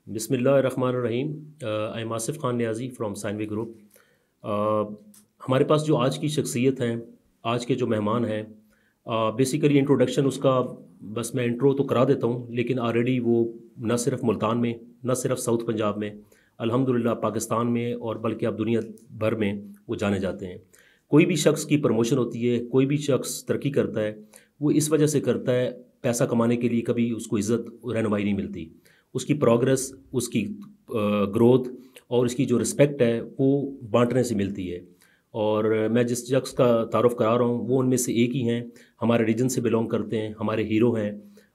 बिस्मिल्लाहिर्रहमानिर्रहीम। I am Asif Khan Niazi from Sainvi group. हमारे पास जो आज की शख्सियत हैं, आज के जो मेहमान हैं, बेसिकली इंट्रोडक्शन उसका बस मैं इंट्रो तो करा देता हूँ, लेकिन ऑलरेडी वो न सिर्फ मुल्तान में, न सिर्फ साउथ पंजाब में, अल्हम्दुलिल्लाह पाकिस्तान में और बल्कि अब दुनिया भर में वो जाने जाते हैं। कोई भी शख्स की प्रमोशन होती है, कोई भी शख्स तरक्की करता है, वो इस वजह से करता है, पैसा कमाने के लिए कभी उसको इज़्ज़त रहनुमाई नहीं मिलती। उसकी प्रोग्रेस, उसकी ग्रोथ और उसकी जो रिस्पेक्ट है वो बांटने से मिलती है। और मैं जिस शख्स का तारुफ़ करा रहा हूँ वो उनमें से एक ही हैं, हमारे रीजन से बिलोंग करते हैं, हमारे हीरो हैं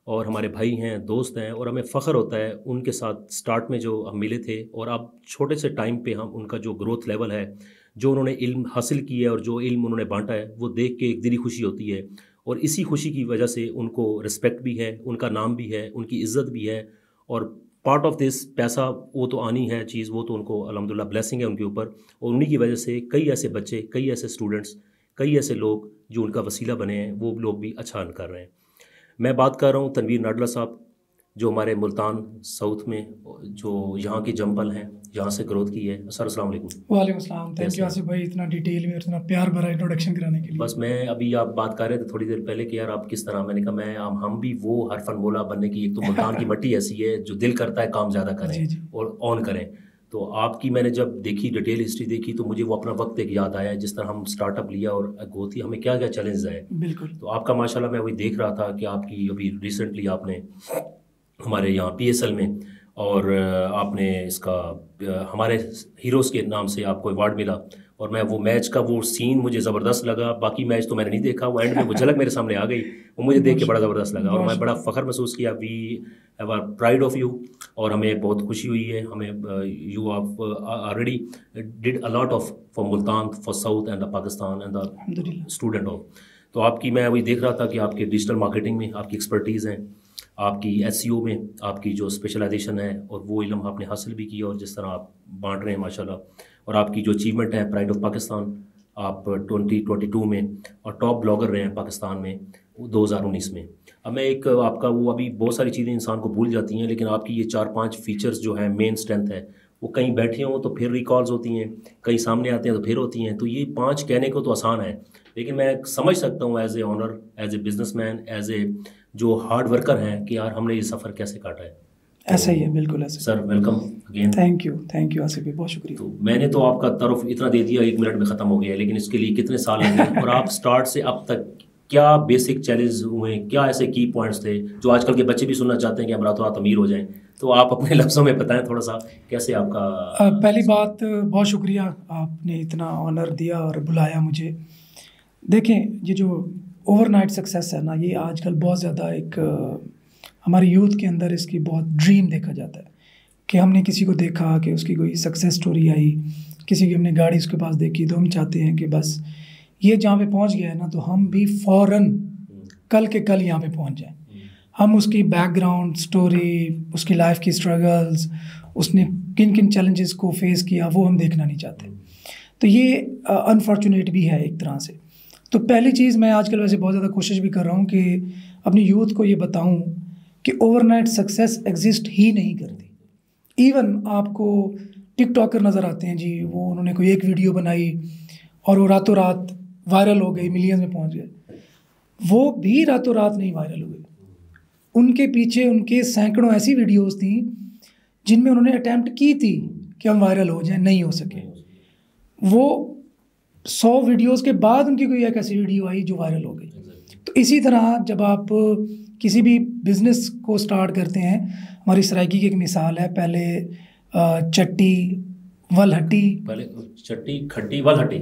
और हमारे भाई हैं, दोस्त हैं और हमें फ़ख्र होता है उनके साथ स्टार्ट में जो हम मिले थे और अब छोटे से टाइम पे हम उनका जो ग्रोथ लेवल है, जो उन्होंने इल्म हासिल किया है और जो इल्म उन्होंने बांटा है, वो देख के एक दिली खुशी होती है। और इसी खुशी की वजह से उनको रिस्पेक्ट भी है, उनका नाम भी है, उनकी इज़्ज़त भी है और पार्ट ऑफ दिस पैसा वो तो आनी है चीज़, वो तो उनको अल्हम्दुलिल्लाह ब्लेसिंग है उनके ऊपर। और उन्हीं की वजह से कई ऐसे बच्चे, कई ऐसे स्टूडेंट्स, कई ऐसे लोग जो उनका वसीला बने हैं, वो लोग भी अच्छा अर्न कर रहे हैं। मैं बात कर रहा हूँ तनवीर नाडला साहब, जो हमारे मुल्तान साउथ में, जो यहाँ के जंपल हैं, यहाँ से ग्रोथ की है। सर अस्सलाम वालेकुम। वालेकुम अस्सलाम। थैंक यू आसिफ भाई इतना डिटेल में और इतना प्यार भरा इंट्रोडक्शन कराने के लिए। बस मैं अभी आप बात कर रहे थे थोड़ी देर पहले कि यार आप किस तरह, मैंने कहा मैं हम भी वो हरफन बोला बनने की, एक तो मुल्तान की मट्टी ऐसी है जो दिल करता है काम ज़्यादा करें जी जी। और ऑन करें। तो आपकी मैंने जब देखी, डिटेल हिस्ट्री देखी, तो मुझे वो अपना वक्त एक याद आया जिस तरह हम स्टार्टअप लिया और गोती हमें क्या क्या चैलेंज आए। बिल्कुल। तो आपका माशाल्लाह मैं वही देख रहा था कि आपकी अभी रिसेंटली आपने हमारे यहाँ PSL में और आपने इसका हमारे हीरोज़ के नाम से आपको अवार्ड मिला और मैं वो मैच का वो सीन मुझे ज़बरदस्त लगा। बाकी मैच तो मैंने नहीं देखा, वो एंड में वो झलक मेरे सामने आ गई, वो मुझे देख के बड़ा ज़बरदस्त लगा और मैं बड़ा फ़ख्र महसूस किया। We have our pride of you और हमें बहुत खुशी हुई है। हमें you already did a lot of for Multan, for south and the Pakistan and the student of. तो आपकी मैं वही देख रहा था कि आपके डिजिटल मार्केटिंग में आपकी एक्सपर्टीज़ हैं, आपकी SEO में आपकी जो स्पेशलाइजेशन है और वो इल्म आपने हासिल भी किया और जिस तरह आप बांट रहे हैं माशाल्लाह। और आपकी जो अचीवमेंट है प्राइड ऑफ पाकिस्तान, आप 2022 में और टॉप ब्लॉगर रहे हैं पाकिस्तान में 2019 में। अब मैं एक आपका वो, अभी बहुत सारी चीज़ें इंसान को भूल जाती हैं, लेकिन आपकी ये 4-5 फीचर्स जो है, मेन स्ट्रेंथ है, वो कहीं बैठे हों तो फिर रिकॉल्स होती हैं, कहीं सामने आते हैं तो फिर होती हैं। तो ये 5 कहने को तो आसान है, लेकिन मैं समझ सकता हूँ as a owner, as a businessman, as a जो हार्ड वर्कर हैं कि यार हमने ये सफ़र कैसे काटा है। ऐसा ही है, बिल्कुल ऐसा। Sir welcome again. Thank you Asif भाई, बहुत शुक्रिया। तो मैंने तो आपका तारुफ इतना दे दिया, 1 मिनट में ख़त्म हो गया, लेकिन इसके लिए कितने साल लगे और आप स्टार्ट से अब तक क्या बेसिक चैलेंज हुए, क्या ऐसे की पॉइंट्स थे जो आजकल के बच्चे भी सुनना चाहते हैं कि हम रातों रात अमीर हो जाएं, तो आप अपने लफ्ज़ों में बताएं थोड़ा सा कैसे आपका। पहली बात, बहुत शुक्रिया आपने इतना ऑनर दिया और बुलाया मुझे। देखें, ये जो ओवरनाइट सक्सेस है ना, ये आजकल बहुत ज़्यादा एक हमारे यूथ के अंदर इसकी बहुत ड्रीम देखा जाता है कि हमने किसी को देखा कि उसकी कोई सक्सेस स्टोरी आई, किसी की हमने गाड़ी उसके पास देखी, तो हम चाहते हैं कि बस ये जहाँ पे पहुँच गया है ना, तो हम भी फ़ौरन कल के कल यहाँ पे पहुँच जाएं। हम उसकी बैकग्राउंड स्टोरी, उसकी लाइफ की स्ट्रगल्स, उसने किन किन चैलेंजेस को फेस किया, वो हम देखना नहीं चाहते। तो ये अनफॉर्चुनेट भी है एक तरह से। तो पहली चीज़, मैं आजकल वैसे बहुत ज़्यादा कोशिश भी कर रहा हूँ कि अपनी यूथ को ये बताऊँ कि ओवरनाइट सक्सेस एग्जिस्ट ही नहीं करती। इवन आपको टिकटॉकर नज़र आते हैं जी, वो उन्होंने कोई एक वीडियो बनाई और वो रातों रात वायरल हो गई, मिलियंस में पहुँच गए। वो भी रातों रात नहीं वायरल हुए, उनके पीछे उनके सैकड़ों ऐसी वीडियोज़ थी जिनमें उन्होंने अटैम्प्ट की थी कि हम वायरल हो जाएं, नहीं हो सके। वो 100 वीडियोस के बाद उनकी कोई एक ऐसी वीडियो आई जो वायरल हो गई। तो इसी तरह जब आप किसी भी बिज़नेस को स्टार्ट करते हैं, हमारी सराइकी की एक मिसाल है, पहले चट्टी वल हट्टी, पहले चट्टी खट्टी वल हट्टी,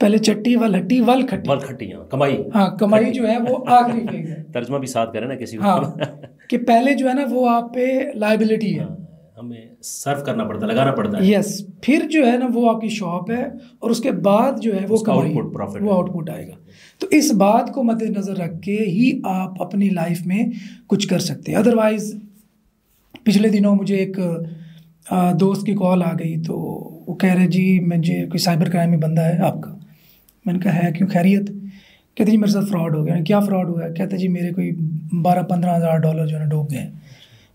पहले चट्टी वल हट्टी वल खट्टी, वल खट्टी, हाँ कमाई, हाँ कमाई जो है वो आखिरी फेज है। तर्जमा भी साथ करें ना किसी को। हाँ कि पहले जो है ना वो आप पे लाइबिलिटी है, हमें सर्व करना पड़ता है, लगाना पड़ता है। यस, फिर जो है ना वो आपकी शॉप है और उसके बाद जो है वो कमाई, प्रॉफिट, वो आउटपुट आएगा। तो इस बात को मद्देनज़र रख के ही आप अपनी लाइफ में कुछ कर सकते हैं। अदरवाइज़ पिछले दिनों मुझे एक दोस्त की कॉल आ गई, तो वो कह रहे जी मुझे कोई साइबर क्राइम में बंदा है आपका। मैंने कहा है, क्यों, खैरियत? कहते जी मेरे साथ फ्रॉड हो गया। क्या फ्रॉड हुआ है? कहते जी मेरे कोई 12-15 हज़ार डॉलर जो है डूब गए।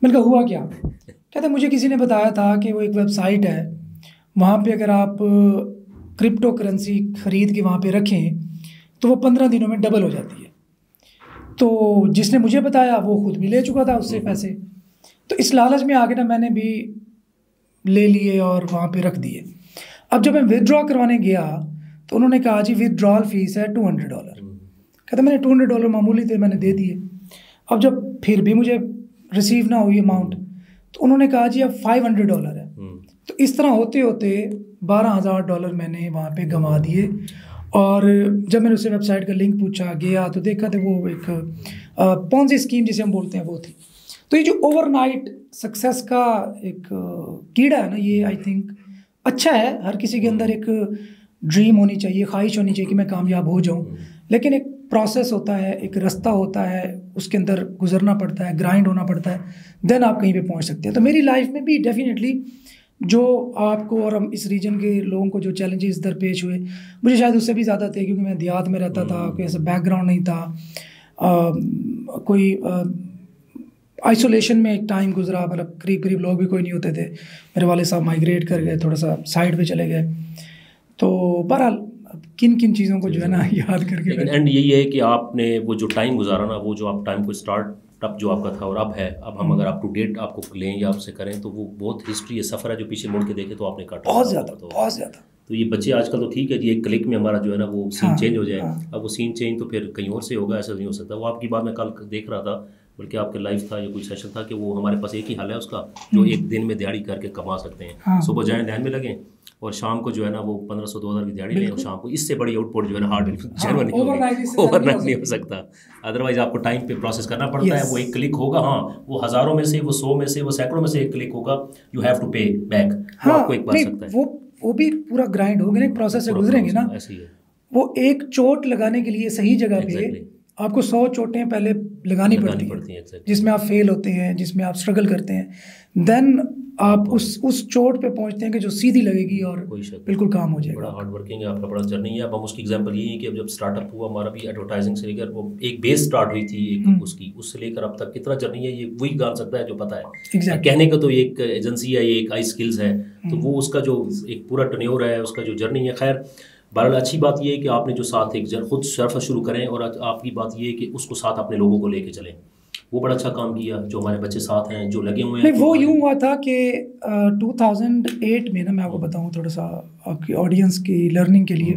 मैंने कहा हुआ क्या? कहते मुझे किसी ने बताया था कि वो एक वेबसाइट है, वहाँ पे अगर आप क्रिप्टो करेंसी ख़रीद के वहाँ पे रखें तो वो 15 दिनों में डबल हो जाती है। तो जिसने मुझे बताया वो खुद भी ले चुका था उससे पैसे, तो इस लालच में आके ना मैंने भी ले लिए और वहाँ पे रख दिए। अब जब मैं विदड्रॉ करवाने गया तो उन्होंने कहा जी विदड्रॉल फीस है $200। कहते मैंने $200 मामूली थे, मैंने दे दिए। अब जब फिर भी मुझे रिसीव ना हुई अमाउंट तो उन्होंने कहा जी अब $500 है। तो इस तरह होते होते $12,000 मैंने वहाँ पे गंवा दिए। और जब मैंने उससे वेबसाइट का लिंक पूछा, गया तो देखा तो वो एक पॉन्जी स्कीम जिसे हम बोलते हैं वो थी। तो ये जो ओवरनाइट सक्सेस का एक कीड़ा है ना, ये आई थिंक अच्छा है। हर किसी के अंदर एक ड्रीम होनी चाहिए, ख्वाहिश होनी चाहिए कि मैं कामयाब हो जाऊँ, लेकिन एक प्रोसेस होता है, एक रास्ता होता है, उसके अंदर गुजरना पड़ता है, ग्राइंड होना पड़ता है, देन आप कहीं पे पहुंच सकते हैं। तो मेरी लाइफ में भी डेफिनेटली जो आपको और हम इस रीजन के लोगों को जो चैलेंजेस दरपेश हुए, मुझे शायद उससे भी ज़्यादा थे, क्योंकि मैं देहात में रहता था, कोई ऐसा बैकग्राउंड नहीं था, कोई आइसोलेशन में एक टाइम गुजरा, मतलब करीब करीब लोग भी कोई नहीं होते थे। मेरे वाले साहब माइग्रेट कर गए, थोड़ा सा साइड पे चले गए। तो बहरहाल किन किन चीज़ों को जो है ना याद करके, लेकिन एंड यही है कि आपने वो जो टाइम गुजारा ना, वो जो आप टाइम को स्टार्टअप जो आपका था और अब है, अब हम अगर अप टू डेट आपको लें या आपसे करें तो वो बहुत हिस्ट्री है, सफ़र है जो पीछे मुड़ के देखें तो आपने काटा बहुत ज़्यादा। तो ये बच्चे आजकल तो ठीक है जी, एक क्लिक में हमारा जो है ना वो सीन चेंज हो जाए। अब वो सीन चेंज तो फिर कहीं और से होगा, ऐसा नहीं हो सकता। वो आपकी बात मैं कल देख रहा था, बल्कि आपके लाइव था या कोई सेशन था, कि वो हमारे पास एक ही हल है उसका, जो एक दिन में दिहाड़ी करके कमा सकते हैं। सुबह जाएं ध्यान में लगें और शाम को जो है ना वो 1500-2000 की दिहाड़ी लें, और शाम को इससे बड़ी आउटपुट जो है ना हार्ड ओवरनाइट नहीं हो सकता। अदरवाइज आपको टाइम पे प्रोसेस करना पड़ता है। वो एक क्लिक होगा, हाँ वो हज़ारों में से, वो 100 में से, वो सैकड़ों में से एक क्लिक होगा, यू हैव टू पे बैक, वो आपको एक बार सकता है। वो भी पूरा ग्राइंड होगा, एक प्रोसेस से गुजरेंगे ना। ऐसे ही है। वो एक चोट लगाने के लिए सही जगह पे आपको 100 चोटें पहले लगानी पड़ती हैं, जिसमें आप फेल होते हैं, जिसमें आप स्ट्रगल करते हैं, देन आप उस चोट पे पहुंचते हैं कि जो सीधी लगेगी और बिल्कुल काम हो जाएगा। बड़ा हार्ड वर्किंग है आपका, बड़ा जर्नी है। अब हम उसकी एग्जांपल यही है कि अब जब स्टार्टअप हुआ हमारा भी, एडवर्टाइजिंग से लेकर वो एक बेस स्टार्ट हुई थी एक उसकी, उससे लेकर अब तक कितना जर्नी है, ये वही जान सकता है जो पता है। कहने का तो एक एजेंसी है, एक आई स्किल्स है, तो वो उसका जो एक पूरा टर्नओवर है, उसका जो जर्नी है। खैर बहरहाल अच्छी बात ये है कि आपने जो साथ एक खुद सफ़र शुरू करें, और आपकी बात ये है कि उसको साथ अपने लोगों को लेके चलें, वो बड़ा अच्छा काम किया। जो हमारे बच्चे साथ हैं, जो लगे हुए हैं। नहीं, वो यूँ हुआ था कि 2008 में ना, मैं आपको बताऊँ थोड़ा सा आपकी ऑडियंस की लर्निंग के लिए।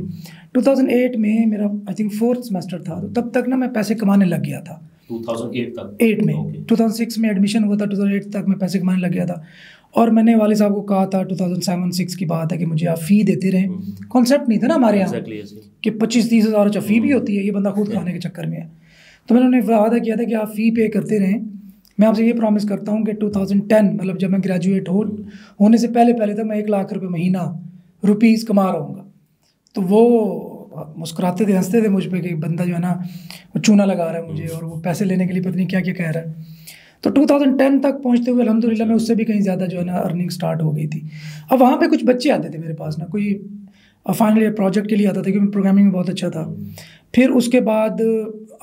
2008 में मेरा आई थिंक 4th सेमेस्टर था, तो तब तक ना मैं पैसे कमाने लग गया था। 2008 तक? 8 में 2006 में एडमिशन हुआ था, 2008 तक मैं पैसे कमाने लग गया था। और मैंने वाले साहब को कहा था, 2007-6 की बात है, कि मुझे आप फ़ी देते रहें। कॉन्सेप्ट नहीं था ना हमारे यहाँ कि 25-30 हज़ार अच्छा फ़ी भी होती है, ये बंदा खुद खाने के चक्कर में है। तो मैंने उन्हें वादा किया था कि आप फ़ी पे करते रहें। मैं आपसे ये प्रॉमिस करता हूँ कि 2010 मतलब जब मैं ग्रेजुएट होने से पहले तक मैं 1 लाख रुपये महीना रुपीज़ कमा रहा हूँगा। तो वो मुस्कुराते थे, हंसते थे मुझ पर कि बंदा जो है ना वो चूना लगा रहा है मुझे, और वो पैसे लेने के लिए पता नहीं क्या क्या कह रहा है। तो 2010 तक पहुंचते हुए अल्हम्दुलिल्लाह मैं उससे भी कहीं ज़्यादा जो है ना अर्निंग स्टार्ट हो गई थी। अब वहाँ पे कुछ बच्चे आते थे मेरे पास ना, कोई फाइनल ईयर प्रोजेक्ट के लिए आता था, क्योंकि मैं प्रोग्रामिंग में बहुत अच्छा था। फिर उसके बाद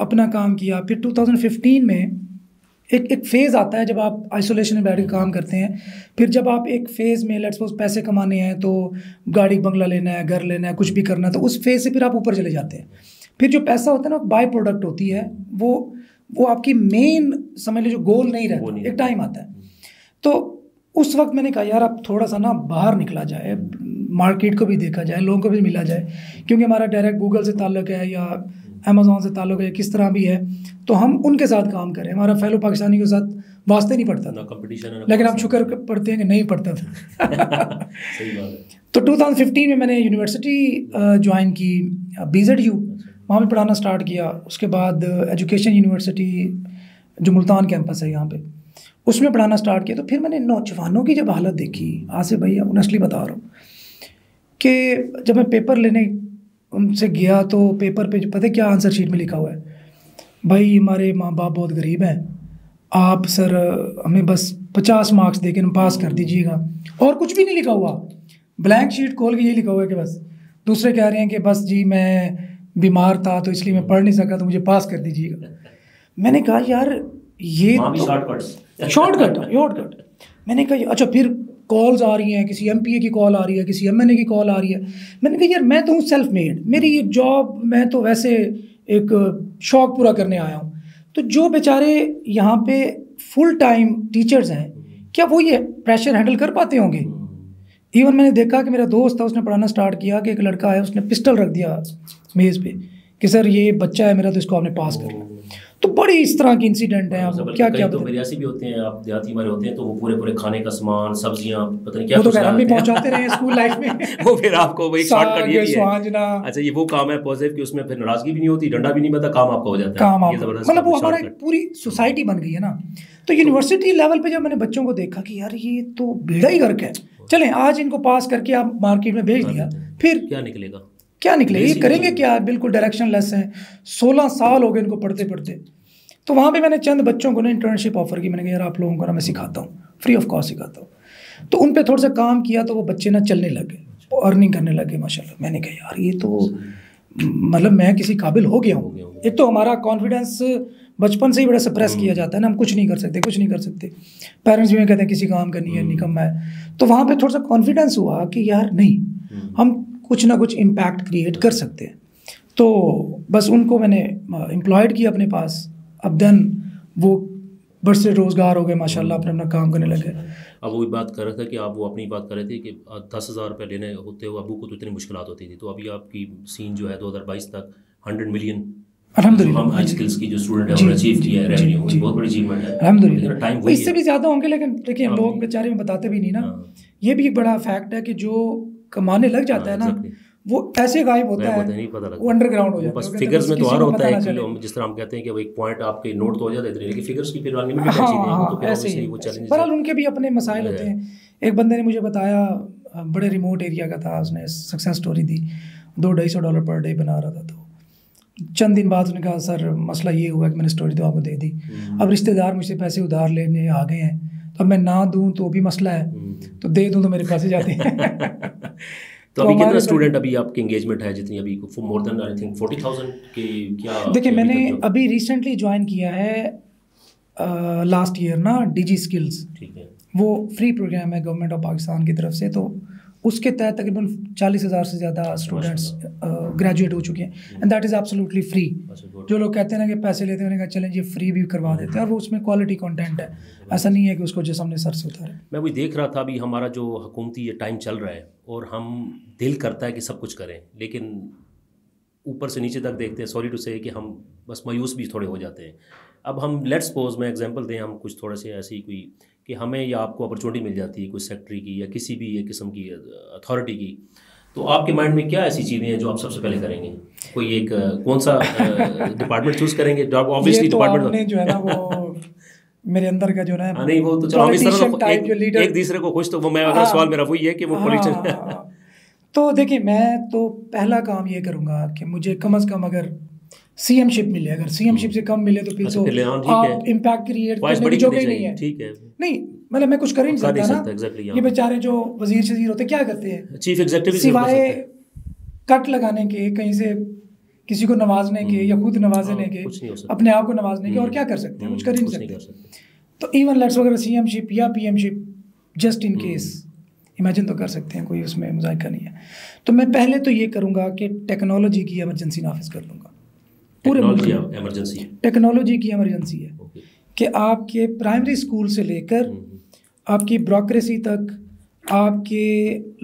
अपना काम किया। फिर 2015 में एक फ़ेज़ आता है जब आप आइसोलेशन में बैठ के काम करते हैं। फिर जब आप एक फ़ेज़ में लेट्स सपोज पैसे कमाने हैं, तो गाड़ी बंगला लेना है, घर लेना है, कुछ भी करना है, तो उस फेज़ से फिर आप ऊपर चले जाते हैं। फिर जो पैसा होता है ना, बाय प्रोडक्ट होती है, वो आपकी मेन समझ लीजिए गोल नहीं रहता। एक टाइम आता है, तो उस वक्त मैंने कहा यार अब थोड़ा सा ना बाहर निकला जाए, मार्केट को भी देखा जाए, लोगों को भी मिला जाए, क्योंकि हमारा डायरेक्ट गूगल से ताल्लुक़ है या अमेज़ॉन से ताल्लुक़ है, किस तरह भी है, तो हम उनके साथ काम करें। हमारा फेलो पाकिस्तानी के साथ वास्ते नहीं पड़ता था, कंपटीशन, लेकिन हम शुक्र पढ़ते हैं कि नहीं पड़ता था। सही बात है। तो 2015 में मैंने यूनिवर्सिटी ज्वाइन की, BZU, वहाँ पे पढ़ाना स्टार्ट किया। उसके बाद एजुकेशन यूनिवर्सिटी जो मुल्तान कैंपस है यहाँ पे, उसमें पढ़ाना स्टार्ट किया। तो फिर मैंने नौजवानों की जब हालत देखी, आसिफ भैया ऑनेस्टली बता रहा हूँ, कि जब मैं पेपर लेने उनसे गया तो पेपर पे पता है क्या आंसर शीट में लिखा हुआ है, भाई हमारे माँ बाप बहुत गरीब हैं, आप सर हमें बस 50 मार्क्स देकर पास कर दीजिएगा। और कुछ भी नहीं लिखा हुआ, ब्लैंक शीट खोल के ये लिखा हुआ है कि बस। दूसरे कह रहे हैं कि बस जी मैं बीमार था तो इसलिए मैं पढ़ नहीं सका, तो मुझे पास कर दीजिएगा। मैंने कहा यार ये तो शॉर्टकट। मैंने कहा अच्छा, फिर कॉल्स आ रही हैं, किसी एमपीए की कॉल आ रही है, किसी एमएनए की कॉल आ रही है। मैंने कहा यार मैं तो हूँ सेल्फ मेड, मेरी ये जॉब, मैं तो वैसे एक शौक पूरा करने आया हूँ। तो जो बेचारे यहाँ पे फुल टाइम टीचर्स हैं, क्या वो ये प्रेशर हैंडल कर पाते होंगे? इवन मैंने देखा कि मेरा दोस्त था, उसने पढ़ाना स्टार्ट किया कि एक लड़का है, उसने पिस्टल रख दिया मेज़ पे कि सर ये बच्चा है मेरा, तो इसको आपने पास कर लिया। तो बड़ी इस तरह की इंसिडेंट है। आप क्या क्या तो मेरे ऐसे भी होते हैं, आप देहाती हमारे होते हैं, तो वो पूरे खाने का सामान, सब्जियां, पता नहीं क्या वो तो हम भी पहुंचाते रहे स्कूल लाइफ में। वो फिर आपको वही शॉर्टकट ये भी है। अच्छा, ये वो काम है पॉजिटिव कि उसमें फिर नाराजगी भी नहीं होती, डंडा भी नहीं बनता, काम आपका हो जाता है, काम आपका, मतलब वो हमारा पूरी सोसाइटी बन गई है ना। तो यूनिवर्सिटी लेवल पे जब मैंने बच्चों को देखा कि यार ये तो बेड़ा ही गर्क है, चलें आज इनको पास करके आप मार्केट में भेज दिया, फिर क्या निकलेगा, ये करेंगे क्या? बिल्कुल डायरेक्शन लेस हैं। 16 साल हो गए इनको पढ़ते पढ़ते। तो वहाँ पे मैंने चंद बच्चों को ना इंटर्नशिप ऑफर की। मैंने कहा यार आप लोगों को ना मैं सिखाता हूँ, फ्री ऑफ कॉस्ट सिखाता हूँ। तो उन पे थोड़ा सा काम किया, तो वो बच्चे ना चलने लगे, अर्निंग करने लगे माशाल्लाह। मैंने कहा यार ये तो मतलब मैं किसी काबिल हो गया हूँ। एक तो हमारा कॉन्फिडेंस बचपन से ही बड़ा सप्रेस किया जाता है ना, हम कुछ नहीं कर सकते। पेरेंट्स भी कहते हैं किसी काम का नहीं है, निकम्मा है। तो वहाँ पर थोड़ा सा कॉन्फिडेंस हुआ कि यार नहीं, हम कुछ ना कुछ इम्पैक्ट क्रिएट कर सकते हैं। तो बस उनको मैंने एम्प्लॉयड किया अपने पास। अब देन वो बरसे रोज़गार हो गए माशाल्लाह, अपना काम करने लगे। अब वो बात कर रहा था कि आप वो अपनी बात कर रहे थे कि 10,000 रुपये लेने होते हुए अबू को तो इतनी मुश्किल होती थी। तो अभी आपकी सीन जो है 2022 तक 100 मिलियन अल्हम्दुलिल्लाह स्किल्स की जो स्टूडेंट है उन्होंने अचीव किया है, रेवेन्यू बहुत बड़ी अचीवमेंट है अल्हम्दुलिल्लाह। टाइम इससे भी ज़्यादा होंगे, लेकिन देखिए लोग बेचारे में बताते भी नहीं ना। ये भी एक बड़ा फैक्ट है कि जो कमाने लग जाता है ना, वो ऐसे गायब होता है, नहीं पता लगता, वो अंडरग्राउंड हो जाता है। बस फिगर्स में तो आ रहा होता है कि जिस तरह हम कहते हैं कि वो एक पॉइंट आपके नोट तो हो जाता है, लेकिन फिगर्स की फिर अनलिमिटेड चीजें हैं, तो फिर ऑब्वियसली वो चैलेंज। बहरहाल उनके भी अपने मसाइल होते हैं। एक बंदे ने मुझे बताया, बड़े रिमोट एरिया का था, उसने सक्सेस स्टोरी दी, $200-250 पर डे बना रहा था। तो चंद दिन बाद उसने कहा सर मसला ये हुआ कि मैंने स्टोरी तो आपको दे दी, अब रिश्तेदार मुझसे पैसे उधार लेने आ गए हैं, तो अब मैं ना दूँ तो भी मसला है, तो दे दूँ तो मेरे पैसे जाते हैं। तो अभी कितना स्टूडेंट अभी आपकी एंगेजमेंट है जितनी अभी मोर देन आई थिंक 40,000 के क्या? देखिए मैंने अभी रिसेंटली ज्वाइन किया है लास्ट ईयर ना डीजी स्किल्स, ठीक है, वो फ्री प्रोग्राम है गवर्नमेंट ऑफ पाकिस्तान की तरफ से। तो उसके तहत तकरीबन 40,000 से ज़्यादा स्टूडेंट्स ग्रेजुएट हो चुके हैं, and that is absolutely free. जो लोग कहते हैं ना कि पैसे लेते हैं, उन्होंने कहा चलें ये फ्री भी करवा देते हैं, और वो उसमें क्वालिटी कंटेंट है, ऐसा नहीं है कि उसको जैसे हमने सर से उतारे। मैं वही देख रहा था, अभी हमारा जो हुकूमती ये टाइम चल रहा है और हम दिल करता है कि सब कुछ करें, लेकिन ऊपर से नीचे तक देखते हैं, सॉरी टू से, कि हम बस मायूस भी थोड़े हो जाते हैं। अब हम लेट्स सपोज मैं एग्जांपल दें, हम कुछ थोड़े से ऐसी कोई कि हमें या आपको अपॉर्चुनिटी मिल जाती है कोई सेक्रेटरी की या किसी भी एक किस्म की अथॉरिटी की, तो आपके माइंड में क्या ऐसी चीज़ें हैं जो आप सबसे पहले करेंगे? कोई एक कौन सा डिपार्टमेंट चूज़ करेंगे? ऑब्वियसली डिपार्टमेंट जो है ना वो मेरे अंदर का जो है ना, नहीं वो तो चलो हम इस तरह एक दूसरे को खुश, तो वो मैं अगर सवाल मेरा वही है कि वो पॉलिटिशियन। तो देखिए मैं तो पहला काम ये करूँगा कि मुझे कम से कम अगर सीएमशिप मिले, अगर सीएमशिप से कम मिले तो फिर तो आप इम्पैक्ट क्रिएट करने की जगह ही नहीं है। ठीक है, नहीं मतलब मैं कुछ कर ही नहीं सकता ना। ये बेचारे जो वजीर शजीर होते क्या करते हैं, चीफ एग्जीक्यूटिव, सिवाय कट लगाने के, कहीं से किसी को नवाजने के या खुद नवाजने के, अपने आप को नवाजने के, और क्या कर सकते हैं? कुछ कर ही नहीं सकते। तो इवन लेट्स अगर सीएमशिप या पीएमशिप जस्ट इन केस इमेजिन तो कर सकते हैं, कोई उसमें मुज़ाहिका नहीं है। तो मैं पहले तो ये करूँगा कि टेक्नोलॉजी की इमरजेंसी नाफिज कर दूँगा। पूरे मुल्क में टेक्नोलॉजी की इमरजेंसी है कि आपके प्राइमरी स्कूल से लेकर आपकी ब्यूरोक्रेसी तक, आपके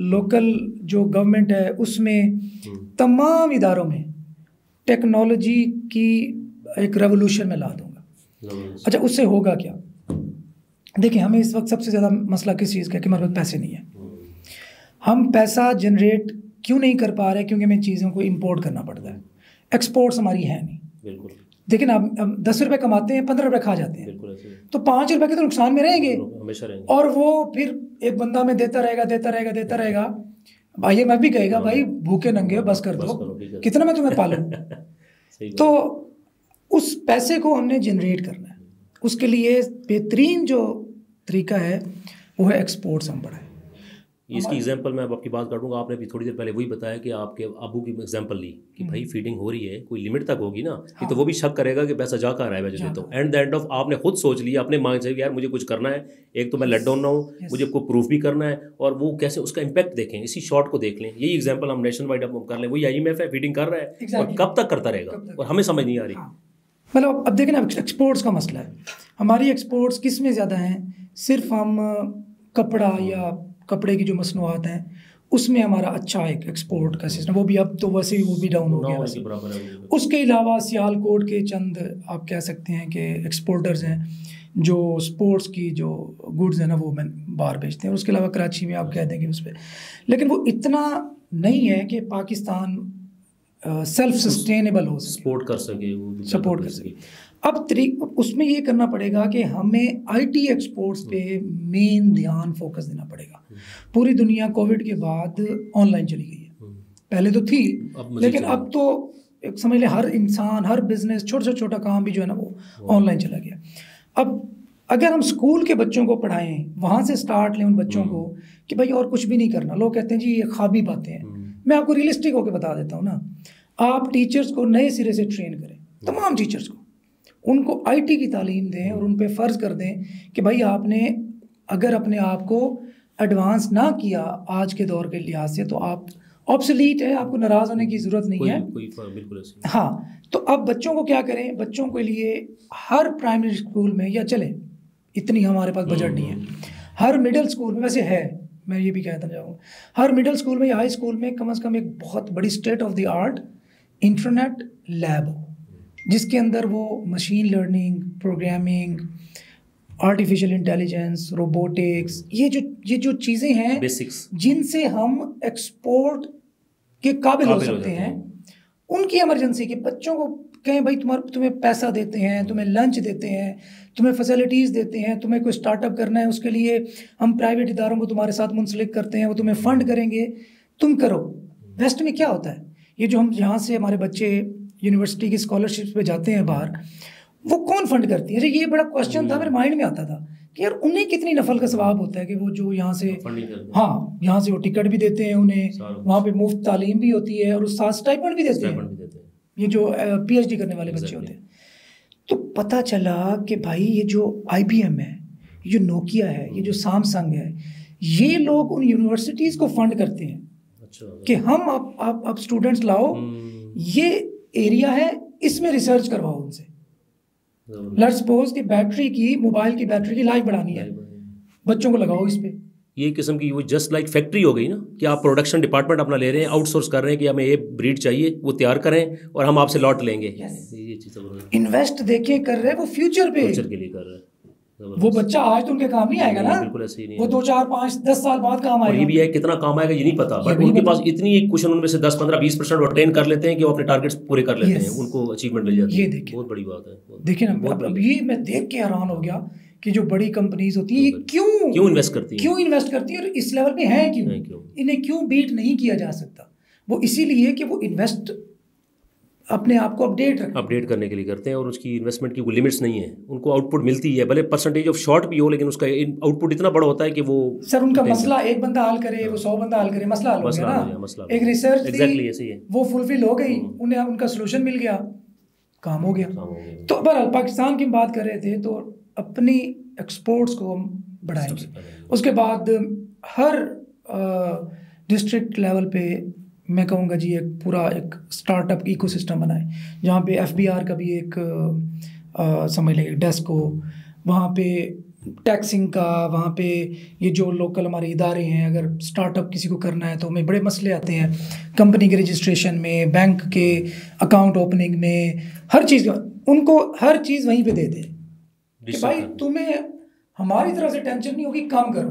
लोकल जो गवर्नमेंट है उसमें, तमाम इदारों में टेक्नोलॉजी की एक रेवोल्यूशन में ला दूँगा। अच्छा उससे होगा क्या? देखिए हमें इस वक्त सबसे ज़्यादा मसला किस चीज़ का कि हमारे पास पैसे नहीं है। हम पैसा जनरेट क्यों नहीं कर पा रहे? क्योंकि हमें चीज़ों को इंपोर्ट करना पड़ता है। एक्सपोर्ट्स हमारी है नहीं। बिल्कुल। लेकिन अब 10 रुपये कमाते हैं, 15 रुपये खा जाते हैं, तो 5 रुपये के तो नुकसान में रहेंगे हमेशा रहेंगे। और वो फिर एक बंदा में देता रहेगा। भाई मैं भी कहेगा भाई भूखे नंगे बस कर दो, कितना मैं तुम्हें पालूं। तो उस पैसे को हमने जनरेट करना है। उसके लिए बेहतरीन जो तरीका है वो है एक्सपोर्ट्स हम बढ़ाएं। इसकी एग्जांपल मैं अब आपकी बात काटूंगा। आपने भी थोड़ी देर पहले वही बताया कि आपके अबू की एग्जांपल ली कि भाई फीडिंग हो रही है, कोई लिमिट तक होगी ना, नहीं तो वो भी शक करेगा कि पैसा जा कहाँ रहा है मैं जो देता हूँ। एंड द एंड ऑफ आपने खुद सोच लिया अपने माइंड से यार मुझे कुछ करना है, एक तो मैं लेट डाउन ना हूँ, मुझे को प्रूफ भी करना है, और वो कैसे उसका इम्पैक्ट देखें, इसी शॉट को देख लें। यही एग्जाम्पल हम नेशनल वाइड अब कर लें, वही IMF है, फीडिंग कर रहा है और कब तक करता रहेगा और हमें समझ नहीं आ रही। मतलब अब देखें ना, एक्सपोर्ट्स का मसला है, हमारी एक्सपोर्ट्स किस में ज़्यादा हैं? सिर्फ हम कपड़ा या कपड़े की जो मसनूआत हैं उसमें हमारा अच्छा एक एक्सपोर्ट का सिस्टम, वो भी अब तो वैसे ही वो भी डाउन हो गया वैसे। उसके अलावा सियालकोट के चंद आप कह सकते हैं कि एक्सपोर्टर्स हैं जो स्पोर्ट्स की जो गुड्स हैं ना वो मैं बाहर भेजते हैं। उसके अलावा कराची में आप कह देंगे उस पर, लेकिन वो इतना नहीं है कि पाकिस्तान सेल्फ सस्टेनेबल हो, सपोर्ट कर सके, सपोर्ट कर सके। अब उसमें ये करना पड़ेगा कि हमें IT एक्सपोर्ट्स पे मेन ध्यान फोकस देना पड़ेगा। पूरी दुनिया कोविड के बाद ऑनलाइन चली गई है, पहले तो थी लेकिन अब तो एक समझ ले हर इंसान, हर बिजनेस, छोटा छोटा काम भी जो है ना वो ऑनलाइन चला गया। अब अगर हम स्कूल के बच्चों को पढ़ाएं, वहाँ से स्टार्ट लें उन बच्चों को कि भाई और कुछ भी नहीं करना। लोग कहते हैं जी ये ख्वाबी बातें हैं, मैं आपको रियलिस्टिक होकर बता देता हूँ ना। आप टीचर्स को नए सिरे से ट्रेन करें, तमाम टीचर्स को, उनको IT की तालीम दें और उन पे फ़र्ज़ कर दें कि भाई आपने अगर अपने आप को एडवांस ना किया आज के दौर के लिहाज से तो आप ऑब्सोलीट है, आपको नाराज़ होने की ज़रूरत नहीं है। बिल्कुल हाँ, तो अब बच्चों को क्या करें? बच्चों के लिए हर प्राइमरी स्कूल में, या चले इतनी हमारे पास बजट नहीं है, हर मिडिल स्कूल में वैसे है, मैं ये भी कहता जाऊँगा, हर मिडिल स्कूल में या हाई स्कूल में कम से कम एक बहुत बड़ी state of the art internet lab हो, जिसके अंदर वो machine learning, programming, artificial intelligence, robotics, ये जो चीज़ें हैं बेसिक्स जिनसे हम एक्सपोर्ट के काबिल हो सकते हैं, उनकी इमरजेंसी के बच्चों को कहें भाई तुम्हें पैसा देते हैं, तुम्हें लंच देते हैं, तुम्हें फैसिलिटीज़ देते हैं, तुम्हें कोई स्टार्टअप करना है उसके लिए हम प्राइवेट इदारों को तुम्हारे साथ मुंसलिक करते हैं, वो तुम्हें फ़ंड करेंगे, तुम करो। वेस्ट में क्या होता है, ये जो हम यहाँ से हमारे बच्चे यूनिवर्सिटी की स्कॉलरशिप पे जाते हैं बाहर, वो कौन फंड करती है? ये बड़ा क्वेश्चन था, मेरे माइंड में आता था कि यार उन्हें कितनी नफल का सवाब होता है कि वो जो यहाँ से, हाँ यहाँ से वो टिकट भी देते हैं उन्हें, वहाँ पे मुफ्त तालीम भी होती है और उस साथ स्टाइपेंड भी देते हैं, ये जो PhD करने वाले बच्चे होते हैं। तो पता चला कि भाई ये जो IBM है, ये जो नोकिया है, ये जो सैमसंग है, ये लोग उन यूनिवर्सिटीज़ को फंड करते हैं कि हम आप स्टूडेंट्स लाओ, ये एरिया है, इसमें रिसर्च करवाओ उनसे। लेट्स सपोज कि बैटरी की, मोबाइल की बैटरी की लाइफ बढ़ानी है, बच्चों को लगाओ इस पे। ये किस्म की वो जस्ट लाइक फैक्ट्री हो गई ना, कि आप प्रोडक्शन डिपार्टमेंट अपना ले रहे हैं, आउटसोर्स कर रहे हैं कि हमें ये ब्रीड चाहिए, वो तैयार करें और हम आपसे लॉट लेंगे। ये चीज़ इन्वेस्ट देखें कर रहे हैं वो फ्यूचर पे, फ्यूचर के लिए कर रहे हैं। वो बच्चा आज तो उनके काम नहीं आएगा ना, बिल्कुल ऐसे ही नहीं, वो 2 4 5 10 साल बाद काम आएगा। और ये भी है कितना काम आएगा ये नहीं पता, बट उनके पास इतनी क्वेश्चन उनमें से 10 15 20% वो अटेन कर लेते हैं कि वो अपने टारगेट्स पूरे कर लेते हैं, उनको अचीवमेंट मिल जाती है। ये बहुत बड़ी बात है। देखिए ना, अब ये मैं देख के हैरान हो गया कि जो बड़ी कंपनीज होती हैं ये क्यों इन्वेस्ट करती हैं और इस लेवल पे हैं क्यों, इन्हें क्यों बीट नहीं किया जा सकता? वो इसीलिए कि वो इन्वेस्ट अपने आप को अपडेट करने के लिए करते हैं और उसकी इन्वेस्टमेंट की कोई लिमिट्स नहीं है, उनको आउटपुट मिलती है, भले परसेंटेज ऑफ शॉर्ट भी हो लेकिन उसका आउटपुट इतना बड़ा होता है कि वो सर उनका मसला एक बंदा हल करे, वो 100 बंदा हल करे, मसला हल हो गया ना। एक रिसर्च एग्जैक्टली ऐसे ही है, वो फुलफिल हो गई, उन्हें उनका सोल्यूशन मिल गया, काम हो गया। तो बहरहाल पाकिस्तान की बात कर रहे थे, तो अपनी एक्सपोर्ट्स को हम बढ़ाएंगे। उसके बाद हर डिस्ट्रिक्ट लेवल पे मैं कहूँगा जी एक पूरा एक स्टार्टअप इकोसिस्टम बनाए, जहाँ पे FBR का भी एक समझ लेंगे डेस्क हो, वहाँ पे टैक्सिंग का, वहाँ पे ये जो लोकल हमारे इदारे हैं, अगर स्टार्टअप किसी को करना है तो हमें बड़े मसले आते हैं कंपनी के रजिस्ट्रेशन में, बैंक के अकाउंट ओपनिंग में, हर चीज़ उनको हर चीज़ वहीं पे दे दें कि भाई तुम्हें हमारी तरफ से टेंशन नहीं होगी, काम करो।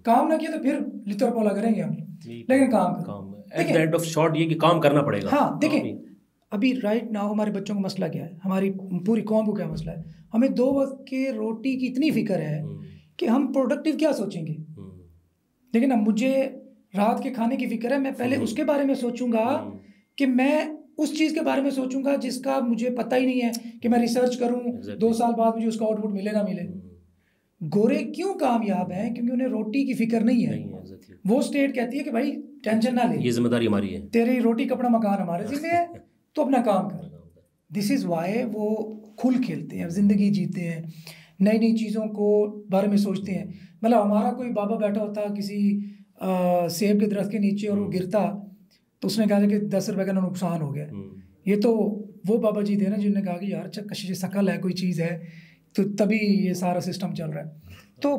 काम ना किया तो फिर लितर पोला करेंगे हम, लेकिन काम करो। At the end of short ये कि काम करना पड़ेगा। हाँ देखिए, अभी राइट नाउ हमारे बच्चों का मसला क्या है, हमारी पूरी कौम को क्या मसला है, हमें 2 वक्त के रोटी की इतनी फिक्र है कि हम प्रोडक्टिव क्या सोचेंगे। लेकिन अब मुझे रात के खाने की फिक्र है, मैं पहले उसके बारे में सोचूंगा कि मैं उस चीज़ के बारे में सोचूंगा जिसका मुझे पता ही नहीं है, कि मैं रिसर्च करूं 2 साल बाद मुझे उसका आउटपुट मिले ना मिले। गोरे क्यों कामयाब हैं? क्योंकि उन्हें रोटी की फिक्र नहीं है। exactly. वो स्टेट कहती है कि भाई टेंशन ना ले, ये जिम्मेदारी हमारी है, तेरी रोटी कपड़ा मकान हमारे जिम्मे है, तो अपना काम कर। दिस इज़ वाई वो खुल खेलते हैं, ज़िंदगी जीते हैं, नई नई चीज़ों को बारे में सोचते हैं। मतलब हमारा कोई बाबा बैठा होता किसी सेब के दरख्त के नीचे और वो गिरता, तो उसने कहा कि 10 रुपये का नुकसान हो गया। ये तो वो बाबा जी थे ना जिन्होंने कहा कि यार अच्छा कशिश शकल है, कोई चीज़ है, तो तभी ये सारा सिस्टम चल रहा है। तो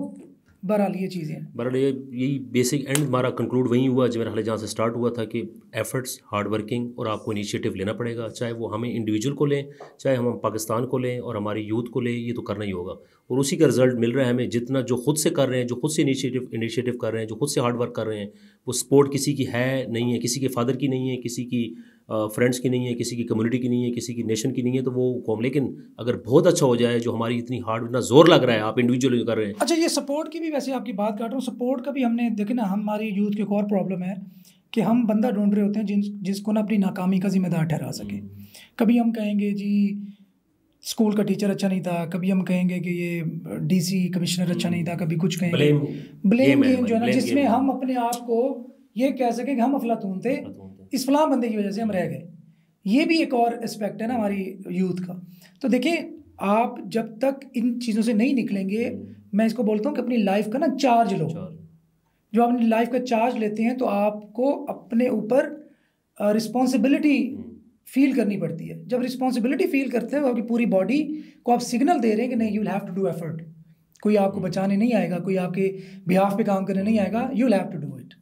बहरहाल ये चीज़ें हैं। बहरहाल यही बेसिक एंड हमारा कंक्लूड वहीं हुआ जहाँ से स्टार्ट हुआ था कि एफर्ट्स, हार्ड वर्किंग और आपको इनिशिएटिव लेना पड़ेगा, चाहे वो हमें इंडिविजुअल को लें, चाहे हम पाकिस्तान को लें और हमारी यूथ को लें, ये तो करना ही होगा। और उसी का रिजल्ट मिल रहा है हमें, जितना जो खुद से कर रहे हैं, जो खुद से इनिशिएटिव कर रहे हैं, जो खुद से हार्ड वर्क कर रहे हैं। वो सपोर्ट किसी की है नहीं है, किसी के फादर की नहीं है, किसी की फ्रेंड्स की नहीं है, किसी की कम्युनिटी की नहीं है, किसी की नेशन की नहीं है, तो वो कौम। लेकिन अगर बहुत अच्छा हो जाए, जो हमारी इतनी हार्ड, इतना जोर लग रहा है, आप इंडिविजुअली कर रहे हैं। अच्छा, ये सपोर्ट की भी वैसे आपकी बात काट रहा हूँ, सपोर्ट का भी हमने देखे ना, हमारी यूथ की एक और प्रॉब्लम है कि हम बंदा ढूंढ रहे होते हैं जिसको ना अपनी नाकामी का जिम्मेदार ठहरा सके। कभी हम कहेंगे जी स्कूल का टीचर अच्छा नहीं था, कभी हम कहेंगे कि ये डीसी कमिश्नर अच्छा नहीं था, कभी कुछ कहेंगे। ब्लेम गेम जो है ना, जिसमें हम अपने आप को ये कह सकें कि हम अफलातून थे, इस फलां बंदे की वजह से हम रह गए। ये भी एक और एस्पेक्ट है ना हमारी यूथ का। तो देखिए, आप जब तक इन चीज़ों से नहीं निकलेंगे, मैं इसको बोलता हूँ कि अपनी लाइफ का ना चार्ज लो। जो आप अपनी लाइफ का चार्ज लेते हैं तो आपको अपने ऊपर रिस्पॉन्सिबिलिटी फील करनी पड़ती है। जब रिस्पॉन्सिबिलिटी फील करते हैं, आपकी पूरी बॉडी को आप सिग्नल दे रहे हैं कि नहीं, you will have to do effort. कोई आपको बचाने नहीं आएगा, कोई आपके बिहाफ पे काम करने नहीं आएगा, you will have to do it.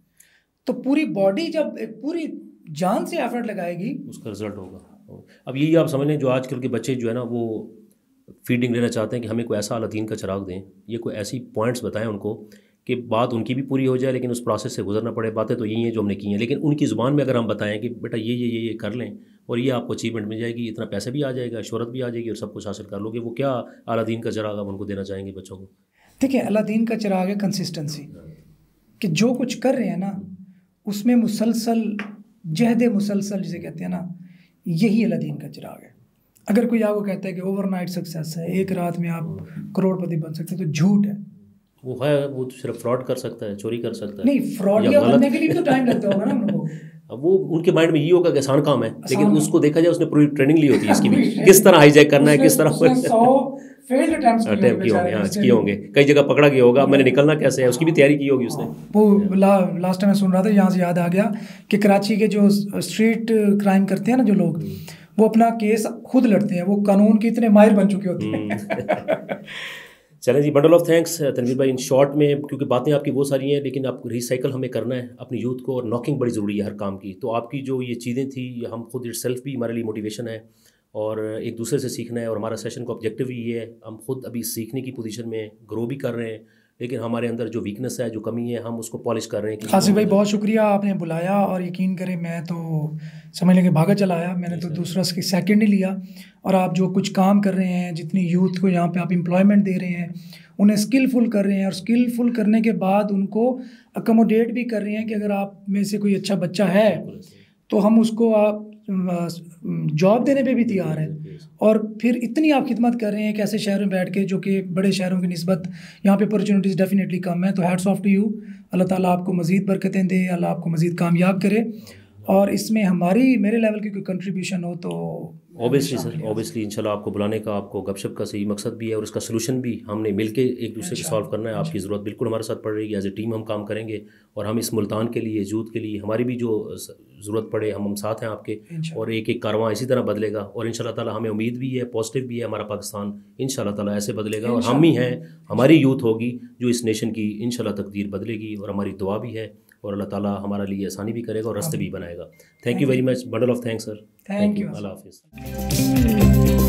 तो पूरी बॉडी जब पूरी जान से एफर्ट लगाएगी, उसका रिजल्ट होगा। अब यही आप समझ लें, जो आजकल के बच्चे जो है ना, वो फीडिंग लेना चाहते हैं कि हमें कोई ऐसा अलादीन का चिराग दें, ये कोई ऐसी पॉइंट्स बताएं उनको कि बात उनकी भी पूरी हो जाए, लेकिन उस प्रोसेस से गुजरना पड़े। बातें तो यही हैं जो हमने की हैं, लेकिन उनकी ज़ुबान में अगर हम बताएं कि बेटा ये कर लें और ये आपको अचीवमेंट मिल जाएगी, इतना पैसे भी आ जाएगा, शोहरत भी आ जाएगी और सब कुछ हासिल कर लोगे, वो क्या अलादीन का चिराग आप उनको देना चाहेंगे बच्चों को? देखिए, अलादीन का चिराग है कंसिस्टेंसी, कि जो कुछ कर रहे हैं ना उसमें मुसलसल, जहद मुसलसल जिसे कहते हैं ना, यही अलादीन का चिराग है। अगर कोई आपको कहता है कि ओवरनाइट सक्सेस है, एक रात में आप करोड़पति बन सकते हैं, तो झूठ है। वो है, वो तो सिर्फ फ्रॉड कर सकता है, चोरी कर सकता है। नहीं, फ्रॉड या बनने के लिए तो टाइम लगता होगा ना हम लोगों को। अब वो उनके माइंड में ये होगा कि आसान काम है, लेकिन उसको देखा जाए उसने पूरी ट्रेनिंग ली होती है इसकी भी, किस तरह हाईजैक करना है, किस तरह अटेम्प्ट किए होंगे, कई जगह पकड़ा गया होगा, मैंने निकलना कैसे है, उसकी भी तैयारी की होगी उसने। वो लास्ट टाइम मैं सुन रहा था, यहाँ से याद आ गया कि कराची के जो स्ट्रीट क्राइम करते हैं ना जो लोग, वो अपना केस खुद लड़ते हैं, वो कानून के इतने माहिर बन चुके होते हैं। चलें जी, बंडल ऑफ थैंक्स तनवीर भाई। इन शॉर्ट में, क्योंकि बातें आपकी बहुत सारी हैं, लेकिन आप रिसाइकल हमें करना है अपनी यूथ को, और नॉकिंग बड़ी ज़रूरी है हर काम की। तो आपकी जो ये चीज़ें थी, हम खुद इट सेल्फ भी हमारे लिए मोटिवेशन है, और एक दूसरे से सीखना है। और हमारा सेशन का ऑब्जेक्टिव ही ये है, हम खुद अभी सीखने की पोजीशन में ग्रो भी कर रहे हैं, लेकिन हमारे अंदर जो वीकनेस है, जो कमी है, हम उसको पॉलिश कर रहे हैं। आसिफ भाई, बहुत शुक्रिया, आपने बुलाया, और यकीन करें मैं तो समझ लें कि भागा चला आया, मैंने तो दूसरा सेकंड ही लिया। और आप जो कुछ काम कर रहे हैं, जितनी यूथ को यहाँ पे आप एम्प्लॉयमेंट दे रहे हैं, उन्हें स्किलफुल कर रहे हैं, और स्किलफुल करने के बाद उनको अकोमोडेट भी कर रहे हैं कि अगर आप में से कोई अच्छा बच्चा है तो हम उसको आप जॉब देने पे भी तैयार हैं। और फिर इतनी आप खिदमत कर रहे हैं कि ऐसे शहरों में बैठ के, जो कि बड़े शहरों की निस्बत यहाँ पे अपॉर्चुनिटीज़ डेफिनेटली कम है। तो हैट्स ऑफ टू यू। अल्लाह ताला आपको मज़ीद बरकतें दे, अल्लाह आपको मज़ीद कामयाब करे, और इसमें हमारी, मेरे लेवल की कोई कंट्रीब्यूशन हो तो ऑब्वियसली सर, ऑब्वियसली इंशाल्लाह आपको बुलाने का, आपको गपशप का सही मकसद भी है, और इसका सलूशन भी हमने मिलके एक दूसरे को सॉल्व करना है। आपकी ज़रूरत बिल्कुल हमारे साथ पड़ रही है, एज ए टीम हम काम करेंगे, और हम इस मुल्तान के लिए, यूथ के लिए, हमारी भी जो ज़रूरत पड़े, हम साथ हैं आपके, और एक एक कारवां इसी तरह बदलेगा। और इंशाल्लाह ताला हमें उम्मीद भी है, पॉजिटिव भी है, हमारा पाकिस्तान इंशाल्लाह ताला ऐसे बदलेगा, और हम ही हैं, हमारी यूथ होगी जो इस नेशन की इंशाल्लाह तकदीर बदलेगी। और हमारी दुआ भी है, और अल्लाह ताला हमारा लिए आसानी भी करेगा और रास्ते भी बनाएगा। Thank you very much, bundle of thanks sir. Thank you. अल्लाह हाफिज़।